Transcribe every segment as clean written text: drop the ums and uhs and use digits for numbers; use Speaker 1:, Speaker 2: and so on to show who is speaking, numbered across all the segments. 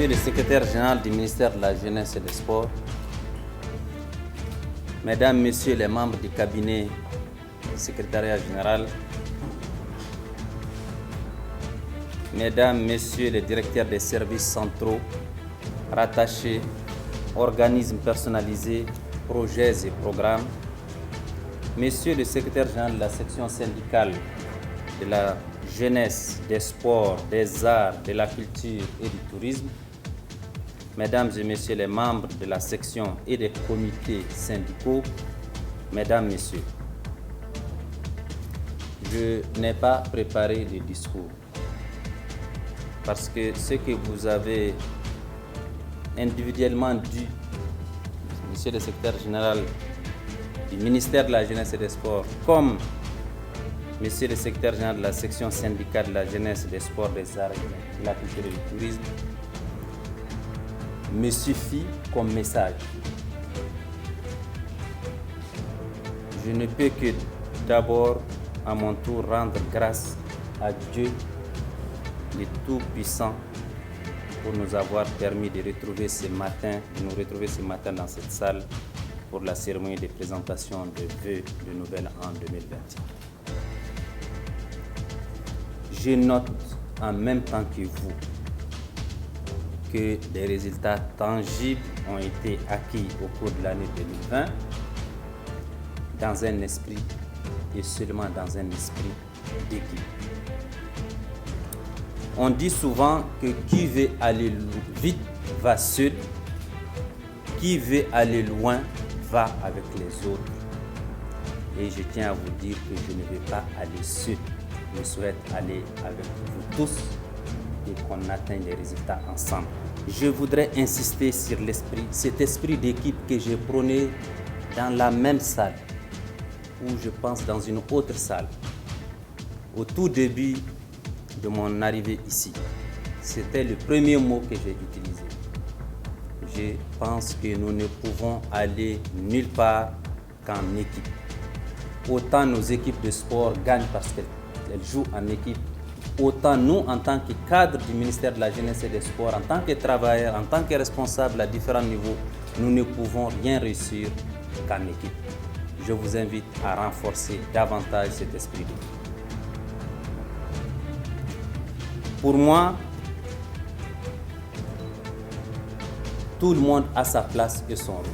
Speaker 1: Monsieur le secrétaire général du ministère de la Jeunesse et des Sports, Mesdames, Messieurs les membres du cabinet du secrétariat général, Mesdames, Messieurs les directeurs des services centraux, rattachés, organismes personnalisés, projets et programmes, Monsieur le secrétaire général de la section syndicale de la jeunesse, des sports, des arts, de la culture et du tourisme, Mesdames et Messieurs les membres de la section et des comités syndicaux, Mesdames, Messieurs, je n'ai pas préparé de discours parce que ce que vous avez individuellement dit, Monsieur le secrétaire général du ministère de la Jeunesse et des Sports, comme Monsieur le secrétaire général de la section syndicale de la jeunesse, des sports, des arts, de la culture et du tourisme, me suffit comme message. Je ne peux que d'abord, à mon tour, rendre grâce à Dieu, le Tout-Puissant, pour nous avoir permis de nous retrouver ce matin dans cette salle pour la cérémonie de présentation de vœux de nouvel an 2021. Je note en même temps que vous que des résultats tangibles ont été acquis au cours de l'année 2020 dans un esprit et seulement dans un esprit d'équipe. On dit souvent que qui veut aller vite va seul, qui veut aller loin va avec les autres. Et je tiens à vous dire que je ne vais pas aller seul. Je souhaite aller avec vous tous et qu'on atteigne les résultats ensemble. Je voudrais insister sur cet esprit d'équipe que j'ai prôné dans la même salle, ou je pense dans une autre salle, au tout début de mon arrivée ici. C'était le premier mot que j'ai utilisé. Je pense que nous ne pouvons aller nulle part qu'en équipe. Autant nos équipes de sport gagnent parce qu'elles jouent en équipe, autant nous, en tant que cadre du ministère de la Jeunesse et des Sports, en tant que travailleurs, en tant que responsables à différents niveaux, nous ne pouvons rien réussir qu'en équipe. Je vous invite à renforcer davantage cet esprit d'équipe. Pour moi, tout le monde a sa place et son rôle.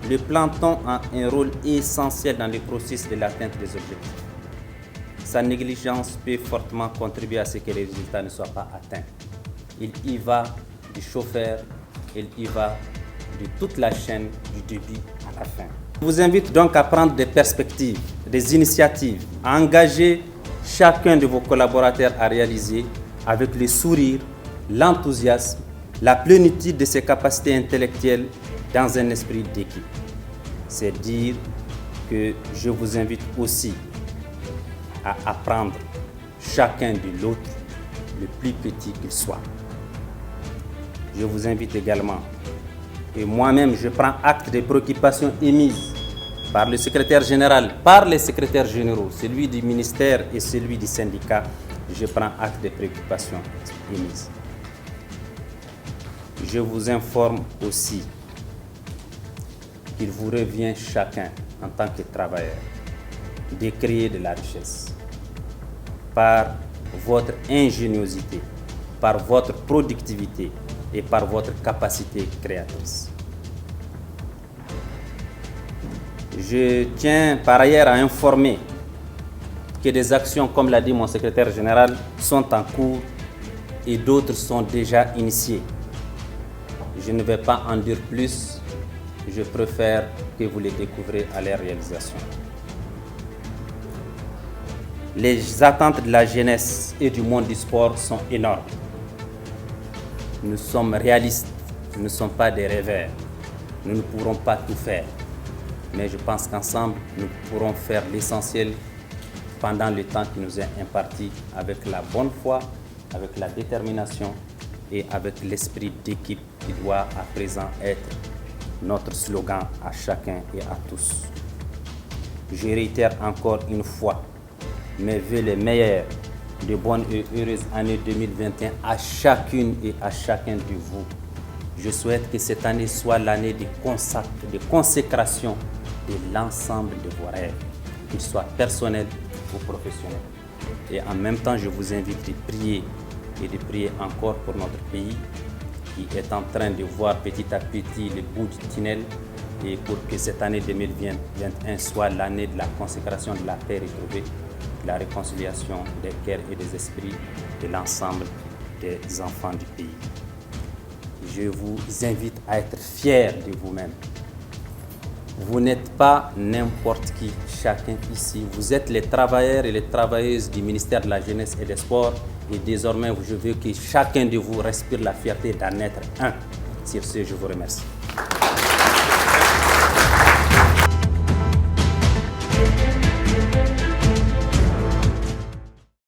Speaker 1: Le planton a un rôle essentiel dans le processus de l'atteinte des objectifs. Sa négligence peut fortement contribuer à ce que les résultats ne soient pas atteints. Il y va du chauffeur, il y va de toute la chaîne du début à la fin. Je vous invite donc à prendre des perspectives, des initiatives, à engager chacun de vos collaborateurs à réaliser avec le sourire, l'enthousiasme, la plénitude de ses capacités intellectuelles dans un esprit d'équipe. C'est dire que je vous invite aussi à apprendre chacun de l'autre, le plus petit qu'il soit. Je vous invite également, et moi-même je prends acte des préoccupations émises par le secrétaire général, par les secrétaires généraux, celui du ministère et celui du syndicat, je prends acte des préoccupations émises. Je vous informe aussi qu'il vous revient chacun, en tant que travailleur, de créer de la richesse par votre ingéniosité, par votre productivité et par votre capacité créatrice. Je tiens par ailleurs à informer que des actions, comme l'a dit mon secrétaire général, sont en cours et d'autres sont déjà initiées. Je ne vais pas en dire plus, je préfère que vous les découvrez à leur réalisation. Les attentes de la jeunesse et du monde du sport sont énormes. Nous sommes réalistes, nous ne sommes pas des rêveurs. Nous ne pourrons pas tout faire. Mais je pense qu'ensemble, nous pourrons faire l'essentiel pendant le temps qui nous est imparti avec la bonne foi, avec la détermination et avec l'esprit d'équipe qui doit à présent être notre slogan à chacun et à tous. Je réitère encore une fois mes vœux les meilleurs de bonnes et heureuses années 2021 à chacune et à chacun de vous. Je souhaite que cette année soit l'année de consécration de l'ensemble de vos rêves, qu'ils soient personnels ou professionnels. Et en même temps, je vous invite à prier et de prier encore pour notre pays qui est en train de voir petit à petit le bout du tunnel et pour que cette année 2021 soit l'année de la consécration de la paix retrouvée, de la réconciliation des cœurs et des esprits de l'ensemble des enfants du pays. Je vous invite à être fiers de vous-même. Vous n'êtes pas n'importe qui, chacun ici. Vous êtes les travailleurs et les travailleuses du ministère de la Jeunesse et des Sports. Et désormais, je veux que chacun de vous respire la fierté d'en être un. Sur ce, je vous remercie.